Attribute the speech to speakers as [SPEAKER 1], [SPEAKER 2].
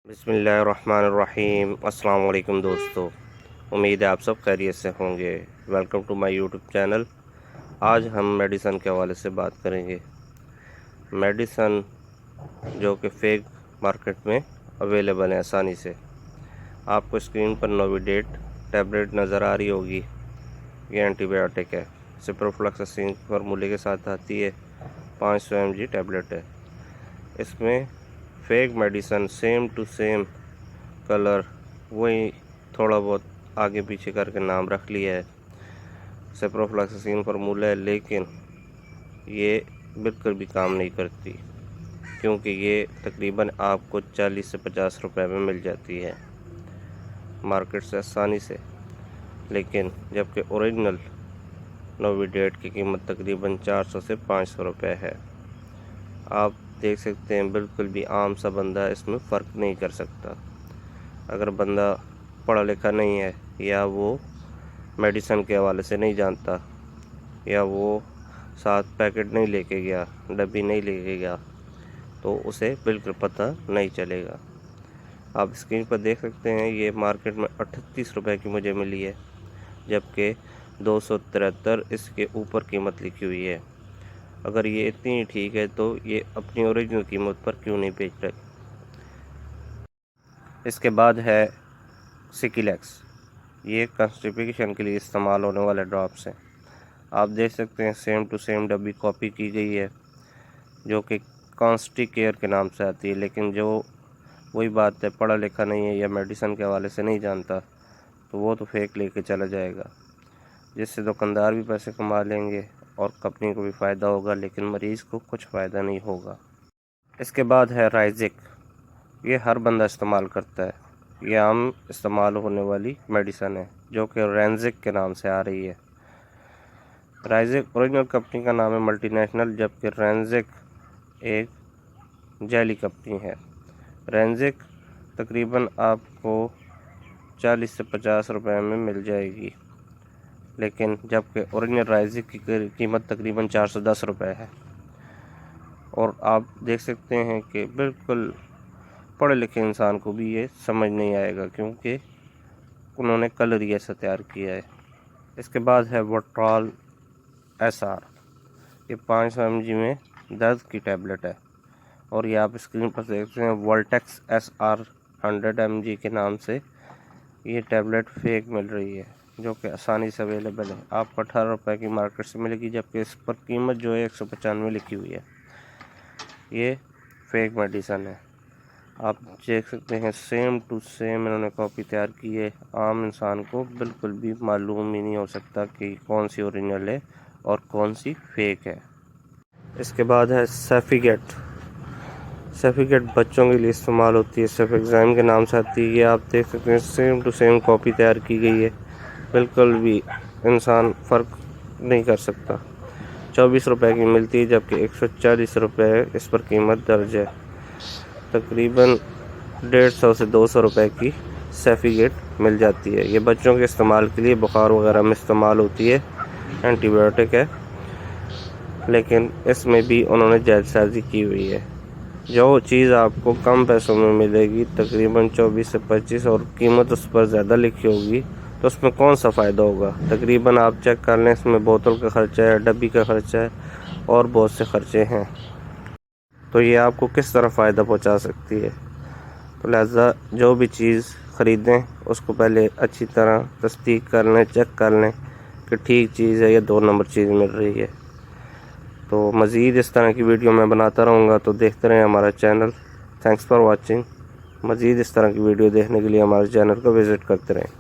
[SPEAKER 1] बिस्मिल्लाहिर्रहमानिर्रहीम। अस्सलाम वालेकुम दोस्तों, उम्मीद है आप सब खैरियत से होंगे। Welcome to my YouTube channel. आज हम मेडिसन के हवाले से बात करेंगे। मेडिसन जो कि फेक मार्केट में अवेलेबल है आसानी से। आपको स्क्रीन पर नोविडेट टैबलेट नज़र आ रही होगी। ये एंटीबायोटिक है, सिप्रोफ्लॉक्सासिन फार्मूले के साथ आती है। 500 mg टैबलेट है। इसमें fake medicine same to same colour, वही थोड़ा बहुत आगे पीछे करके नाम रख लिया है, सिप्रोफ्लॉक्सासिन फार्मूला है, लेकिन ये बिल्कुल भी काम नहीं करती, क्योंकि ये तकरीबन आपको 40 से 50 रुपए में मिल जाती है मार्केट से आसानी से। लेकिन जबकि ओरिजिनल नोविडेट की कीमत तकरीबन 400 से 500 रुपये है। आप देख सकते हैं, बिल्कुल भी आम सा बंदा इसमें फ़र्क नहीं कर सकता। अगर बंदा पढ़ा लिखा नहीं है, या वो मेडिसन के हवाले से नहीं जानता, या वो साथ पैकेट नहीं लेके गया, डब्बी नहीं लेके गया, तो उसे बिल्कुल पता नहीं चलेगा। आप स्क्रीन पर देख सकते हैं, ये मार्केट में 38 रुपये की मुझे मिली है, जबकि 273 इसके ऊपर कीमत लिखी हुई है। अगर ये इतनी ठीक है तो ये अपनी ओरिजिनल कीमत पर क्यों नहीं बेच रहे। इसके बाद है सिकिलेक्स। ये कॉन्स्टिपेशन के लिए इस्तेमाल होने वाले ड्रॉप्स हैं। आप देख सकते हैं, सेम टू सेम डब्बी कॉपी की गई है, जो कि कॉन्स्टी केयर के नाम से आती है। लेकिन जो वही बात है, पढ़ा लिखा नहीं है या मेडिसन के हवाले से नहीं जानता, तो वो तो फेक लेके चला जाएगा, जिससे दुकानदार भी पैसे कमा लेंगे और कंपनी को भी फ़ायदा होगा, लेकिन मरीज़ को कुछ फ़ायदा नहीं होगा। इसके बाद है राइजिक। ये हर बंदा इस्तेमाल करता है। ये आम इस्तेमाल होने वाली मेडिसन है, जो कि रेंजिक के नाम से आ रही है। राइजिक ओरिजिनल कंपनी का नाम है मल्टीनेशनल, जबकि रेंजिक एक जेली कंपनी है। रेंजिक तकरीबन आपको 40 से 50 रुपए में मिल जाएगी, लेकिन जबकि ओरिजिनल राइजिक की कीमत तकरीबन 410 रुपये है। और आप देख सकते हैं कि बिल्कुल पढ़े लिखे इंसान को भी ये समझ नहीं आएगा, क्योंकि उन्होंने कलर ही ऐसा तैयार किया है। इसके बाद है वोट्रॉल SR। ये 500 mg में दर्द की टैबलेट है, और ये आप स्क्रीन पर देखते हैं, वोल्टेक्स SR 100 mg के नाम से ये टैबलेट फेक मिल रही है, जो कि आसानी से अवेलेबल है। आपको 18 रुपये की मार्केट से मिलेगी, जबकि इस पर कीमत जो है 195 लिखी हुई है। ये फेक मेडिसन है। आप देख सकते हैं, सेम टू सेम इन्होंने कॉपी तैयार की है। आम इंसान को बिल्कुल भी मालूम ही नहीं हो सकता कि कौन सी ओरिजिनल है और कौन सी फेक है। इसके बाद है सेफिगेट। सेफिगेट बच्चों के लिए इस्तेमाल होती है, सेफेक्साइम के नाम से आती है। ये आप देख सकते हैं, सेम टू सेम कॉपी तैयार की गई है, बिल्कुल भी इंसान फ़र्क नहीं कर सकता। 24 रुपये की मिलती है, जबकि 140 रुपये इस पर कीमत दर्ज है। तकरीबन 150 से 200 रुपये की सेफिगेट मिल जाती है। ये बच्चों के इस्तेमाल के लिए बुखार वगैरह में इस्तेमाल होती है, एंटीबायोटिक है, लेकिन इसमें भी उन्होंने जालसाजी की हुई है। जो चीज़ आपको कम पैसों में मिलेगी, तकरीबन 24 से 25, और कीमत उस पर ज़्यादा लिखी होगी, तो उसमें कौन सा फ़ायदा होगा। तकरीबन आप चेक कर लें, इसमें बोतल का ख़र्चा है, डब्बी का ख़र्चा है, और बहुत से ख़र्चे हैं। तो ये आपको किस तरह फ़ायदा पहुंचा सकती है। तो लिहाजा जो भी चीज़ ख़रीदें, उसको पहले अच्छी तरह तस्दीक कर लें, चेक कर लें कि ठीक चीज़ है या 2 नंबर चीज़ मिल रही है। तो मज़ीद इस तरह की वीडियो मैं बनाता रहूँगा, तो देखते रहें हमारा चैनल। Thanks for watching. मज़ीद इस तरह की वीडियो देखने के लिए हमारे चैनल को विज़िट करते रहें।